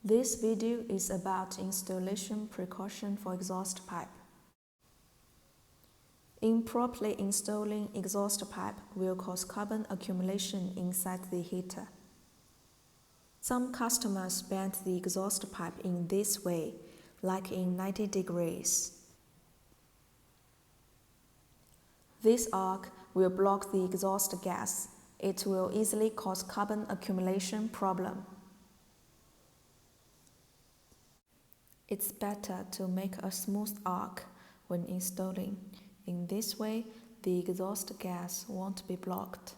This video is about installation precaution for exhaust pipe. Improperly installing exhaust pipe will cause carbon accumulation inside the heater. Some customers bend the exhaust pipe in this way, like in 90 degrees. This arc will block the exhaust gas. It will easily cause carbon accumulation problem. It's better to make a smooth arc when installing. In this way, the exhaust gas won't be blocked.